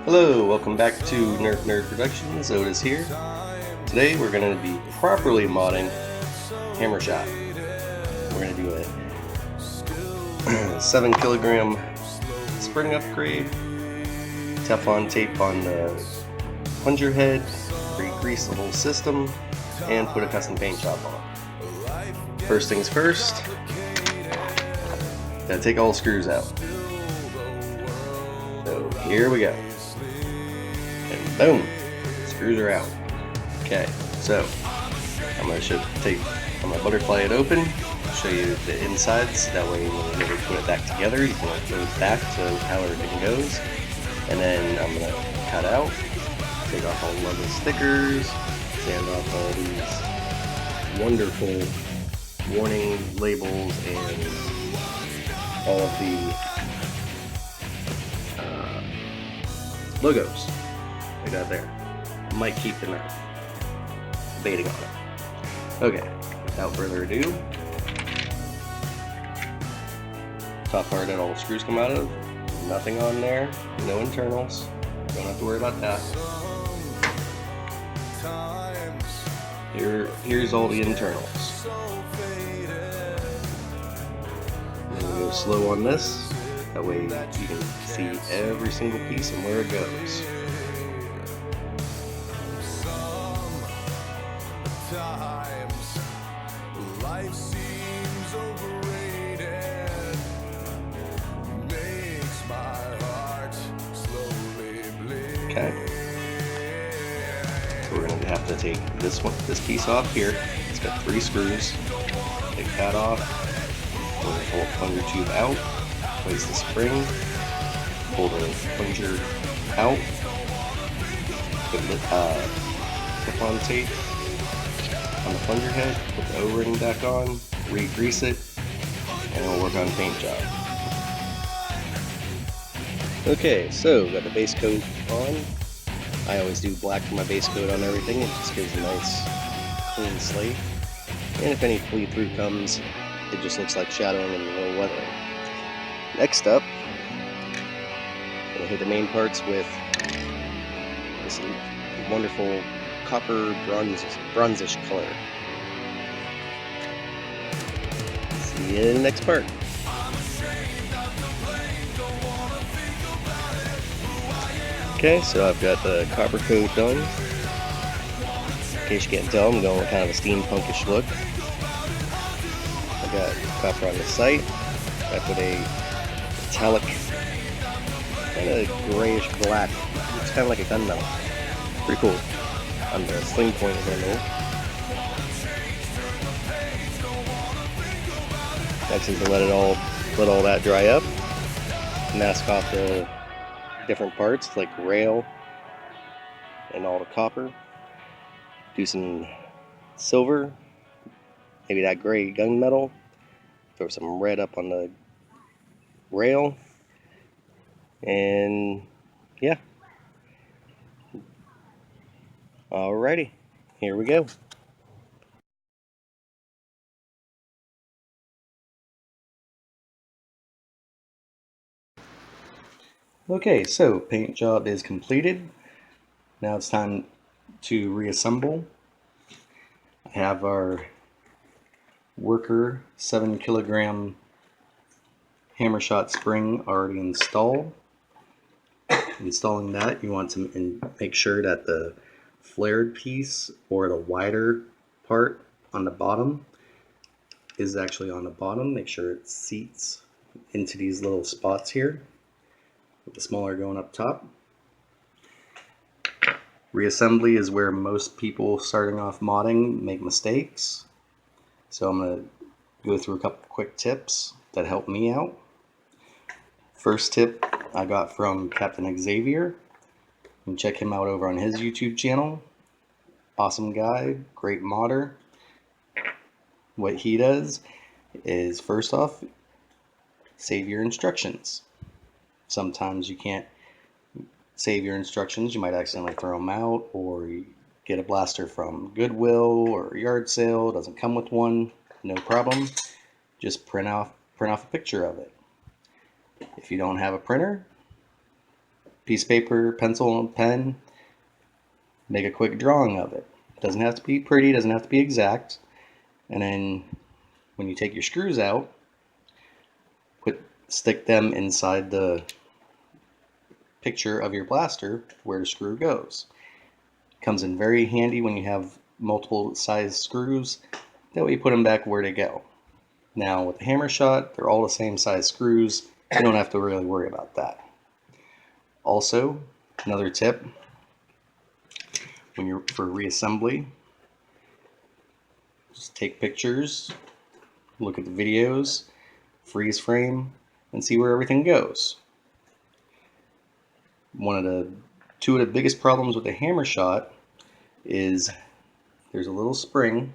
Hello, welcome back to Nerd Productions. Otis here. Today we're going to be properly modding Hammershot. We're going to do a 7 kilogram spring upgrade, Teflon tape on the plunger head, re-grease the whole system, and put a custom paint job on. First things first, gotta take all the screws out. So here we go. And boom, screws are out. Okay, so I'm gonna butterfly it open, show you the insides. That way, when you put it back together, you can like go back to how everything goes. And then I'm gonna cut out, take off all the leather stickers, sand off all these wonderful warning labels and all of the logos I got there. Might keep the knife. Debating on it. Okay, without further ado, top part that all the screws come out of, nothing on there, no internals, don't have to worry about that. Here's all the internals. I'm gonna go slow on this, that way you can see every single piece and where it goes. Life seems overrated, makes my heart slowly bleed. Okay. So we're going to have to take this piece off here. It's got 3 screws. Take that off. Pull the whole plunger tube out. Place the spring. Pull the plunger out. Put the Teflon tape on the plunger head, put the O-ring back on, re-grease it, and we'll work on paint job. Okay, so got the base coat on. I always do black for my base coat on everything. It just gives a nice clean slate. And if any bleed through comes, it just looks like shadowing and a little weathering. Next up, I'm going to hit the main parts with this wonderful copper bronzish color. See you in the next part. Okay, so I've got the copper coat done. In case you can't tell, I'm going with kind of a steampunkish look. I got copper on the sight. I put a metallic, kind of grayish black. It's kind of like a gunmetal. Pretty cool. On the sling point handle. Next is to let all that dry up. Mask off the different parts like rail and all the copper. Do some silver, maybe that gray gunmetal. Throw some red up on the rail, and yeah. Alrighty, here we go. Okay, so paint job is completed. Now it's time to reassemble. I have our worker 7 kilogram Hammershot spring already installed. Installing that, you want to make sure that the flared piece or the wider part on the bottom is actually on the bottom. Make sure it seats into these little spots here, with the smaller going up top. Reassembly is where most people starting off modding make mistakes. So I'm going to go through a couple quick tips that help me out. First tip I got from Captain Xavier. You can check him out over on his YouTube channel. Awesome guy, great modder. What he does is, first off, save your instructions. Sometimes you can't save your instructions. You might accidentally throw them out, or you get a blaster from Goodwill or a yard sale, it doesn't come with one, no problem. Just print off a picture of it. If you don't have a printer, piece of paper, pencil, and pen, make a quick drawing of it. Doesn't have to be pretty, doesn't have to be exact. And then when you take your screws out, stick them inside the picture of your blaster where the screw goes. Comes in very handy when you have multiple size screws. That way you put them back where they go. Now with the Hammershot, they're all the same size screws. You don't have to really worry about that. Also, another tip, when you're for reassembly, just take pictures, look at the videos, freeze frame, and see where everything goes. Two of the biggest problems with the Hammershot is there's a little spring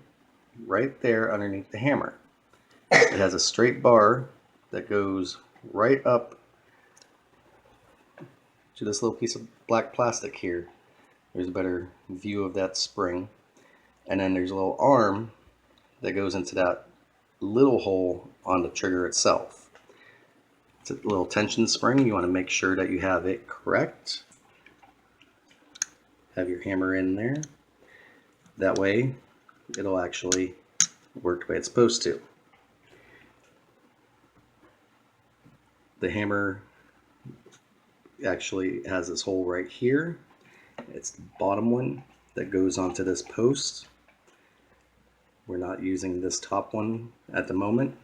right there underneath the hammer. It has a straight bar that goes right up to this little piece of black plastic here. There's a better view of that spring. And then there's a little arm that goes into that little hole on the trigger itself. It's a little tension spring. You want to make sure that you have it correct. Have your hammer in there. That way it'll actually work the way it's supposed to. The hammer actually has this hole right here. It's the bottom one that goes onto this post. We're not using this top one at the moment.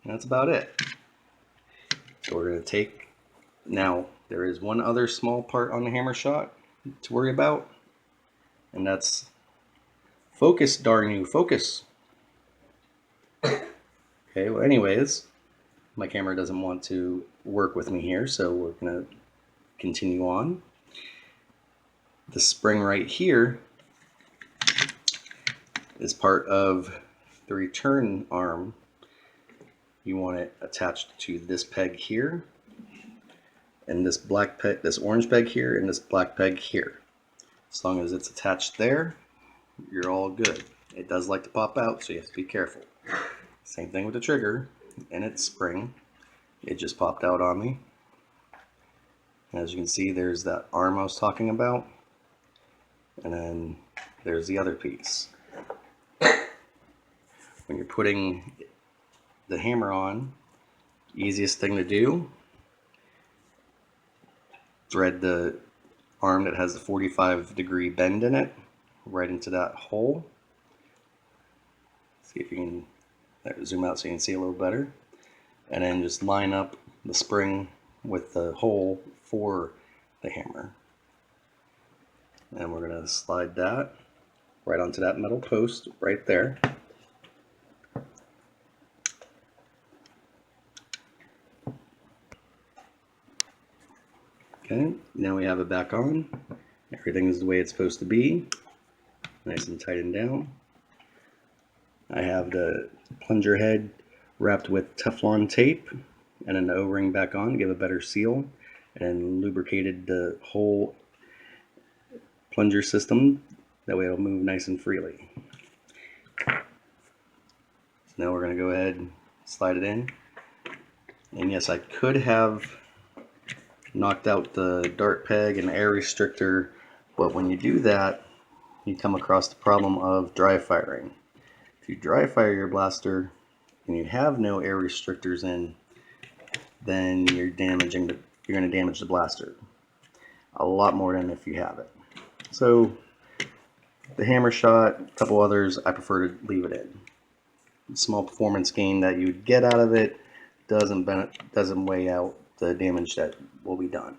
And that's about it. So we're going to take, now there is one other small part on the Hammershot to worry about, and that's focus, darn you, focus. Okay, well anyways, my camera doesn't want to work with me here, so we're going to continue on. The spring right here is part of the return arm. You want it attached to this peg here, and this black peg, this orange peg here, and this black peg here. As long as it's attached there, you're all good. It does like to pop out, so you have to be careful. Same thing with the trigger and its spring. It just popped out on me. And as you can see, there's that arm I was talking about, and then there's the other piece. When you're putting the hammer on, easiest thing to do, thread the arm that has the 45-degree bend in it right into that hole. See if you can zoom out so you can see a little better. And then just line up the spring with the hole for the hammer. And we're going to slide that right onto that metal post right there. Okay, now we have it back on. Everything is the way it's supposed to be. Nice and tightened down. I have the plunger head wrapped with Teflon tape and an O-ring back on to give a better seal, and lubricated the whole plunger system. That way it'll move nice and freely. So now we're going to go ahead and slide it in. And yes, I could have knocked out the dart peg and air restrictor, but when you do that, you come across the problem of dry firing. If you dry fire your blaster and you have no air restrictors in, then you're going to damage the blaster a lot more than if you have it. So the Hammershot, a couple others, I prefer to leave it in. The small performance gain that you'd get out of it doesn't weigh out the damage that will be done.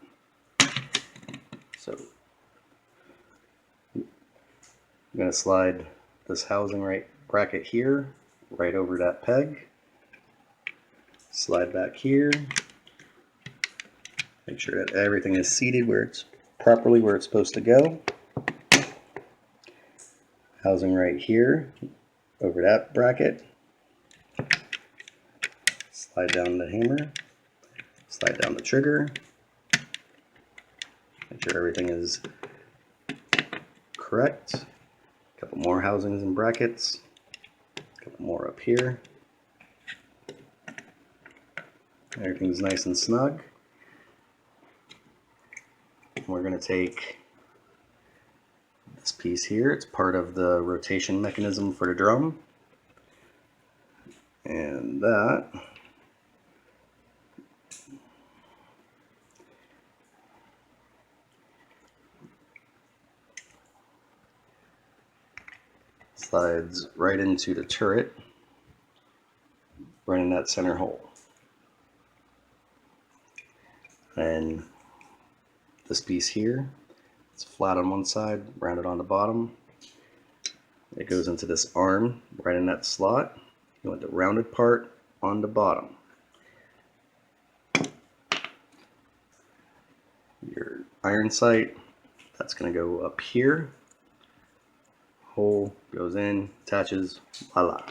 So I'm going to slide this housing bracket here right over that peg. Slide back here. Make sure that everything is seated properly where it's supposed to go. Housing right here over that bracket. Slide down the hammer. Slide down the trigger. Make sure everything is correct. A couple more housings and brackets. A couple more up here. Everything's nice and snug. we're going to take this piece here. It's part of the rotation mechanism for the drum. And that slides right into the turret, right in that center hole. And this piece here, it's flat on one side, rounded on the bottom. It goes into this arm right in that slot. You want the rounded part on the bottom. Your iron sight, that's going to go up here. Hole goes in, attaches, voila.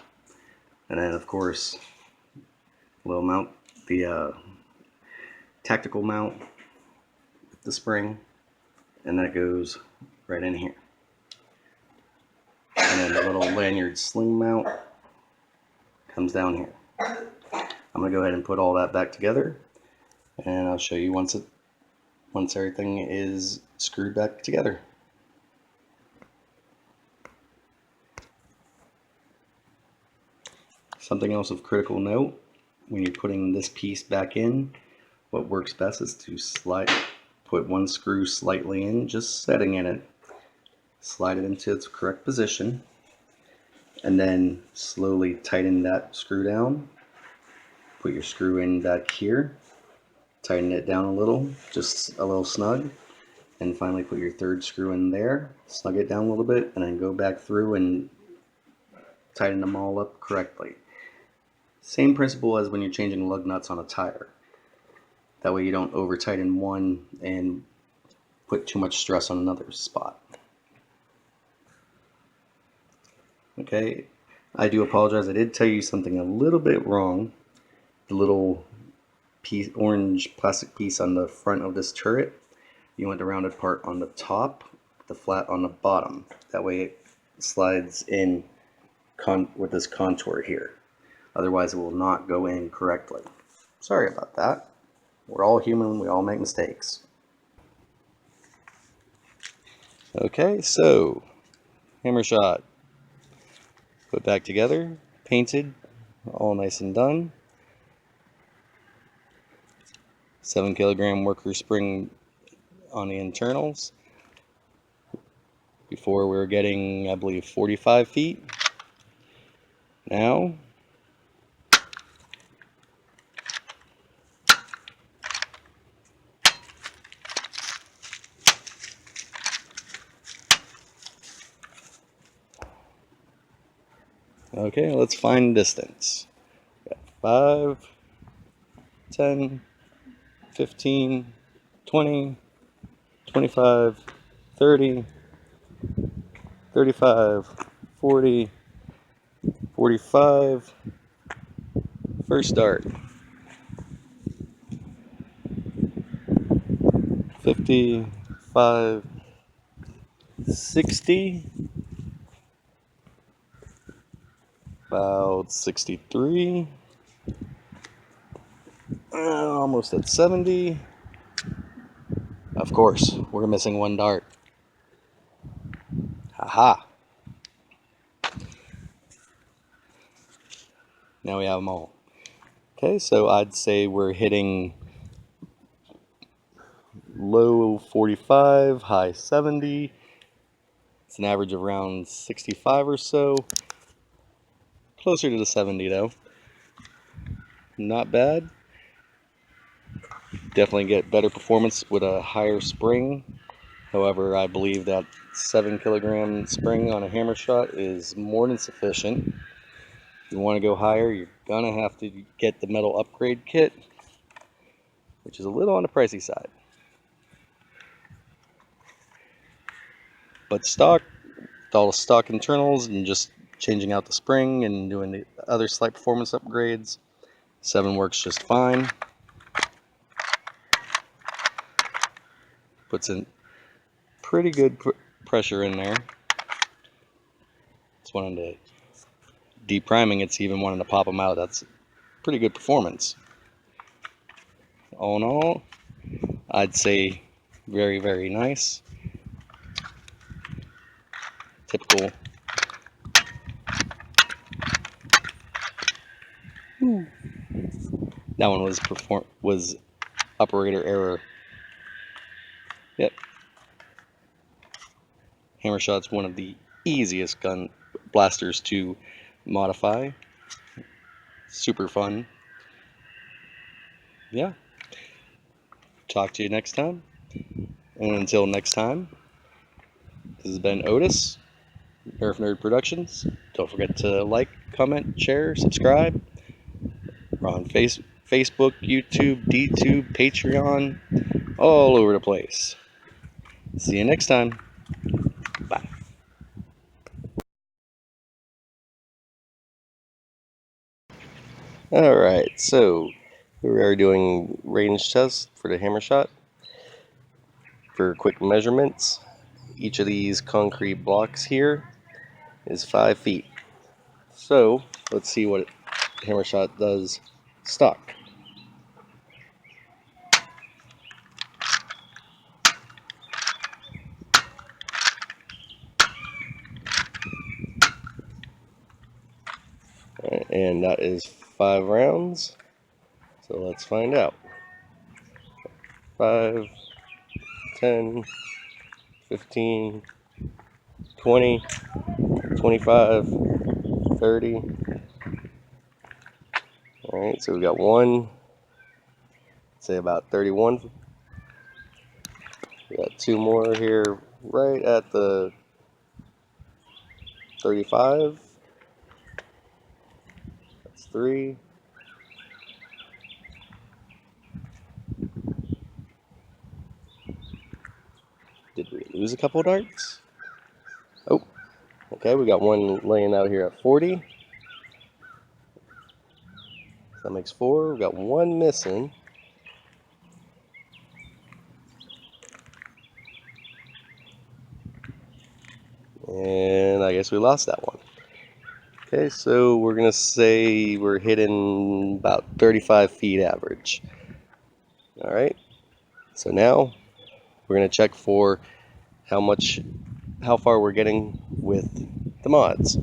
And then of course, we'll mount the tactical mount with the spring, and that goes right in here. And then the little lanyard sling mount comes down here. I'm going to go ahead and put all that back together, and I'll show you once everything is screwed back together. Something else of critical note, when you're putting this piece back in, what works best is to put one screw slightly in, just setting in it, slide it into its correct position, and then slowly tighten that screw down. Put your screw in back here, tighten it down a little, just a little snug, and finally put your third screw in there, snug it down a little bit, and then go back through and tighten them all up correctly. Same principle as when you're changing lug nuts on a tire. That way you don't over tighten one and put too much stress on another spot. Okay, I do apologize. I did tell you something a little bit wrong. The little piece, orange plastic piece on the front of this turret, you want the rounded part on the top, the flat on the bottom. That way it slides in with this contour here. Otherwise it will not go in correctly. Sorry about that. We're all human, we all make mistakes. Okay, so Hammershot put back together, painted, all nice and done. 7 kilogram worker spring on the internals. Before we were getting, I believe, 45 feet. Now, okay, let's find distance. Got 5, 10, 15, 20, 25, 30, 35, 40, 45. First start. 55, 60, about 63, almost at 70. Of course, we're missing one dart. Haha. Now we have them all. Okay, so I'd say we're hitting low 45, high 70. It's an average of around 65 or so. Closer to the 70 though. Not bad. Definitely get better performance with a higher spring. However, I believe that 7 kilogram spring on a Hammershot is more than sufficient. If you want to go higher, you're gonna have to get the metal upgrade kit, which is a little on the pricey side. But stock, with all the stock internals and just changing out the spring and doing the other slight performance upgrades, 7 works just fine. Puts in pretty good pressure in there. It's wanting to depriming, it's even wanting to pop them out. That's pretty good performance. All in all, I'd say Very, very nice. Typical. That one was operator error. Yep. Hammershot's one of the easiest gun blasters to modify. Super fun. Yeah. Talk to you next time. And until next time, this has been Otis, Nerf Nerd Productions. Don't forget to like, comment, share, subscribe. We're on Facebook, YouTube, DTube, Patreon, all over the place. See you next time. Bye. Alright, so we are doing range tests for the Hammershot. For quick measurements, each of these concrete blocks here is 5 feet. So let's see what Hammershot does stock. And that is 5 rounds. So let's find out. 5, 10, 15, 20, 25, 30. Alright, so we got one, say about 31. We got 2 more here right at the 35. That's 3. Did we lose a couple darts? Oh, okay, we got one laying out here at 40. So that makes 4. We got one missing. And I guess we lost that one. Okay, so we're going to say we're hitting about 35 feet average. Alright, so now we're going to check for how far we're getting with the mods.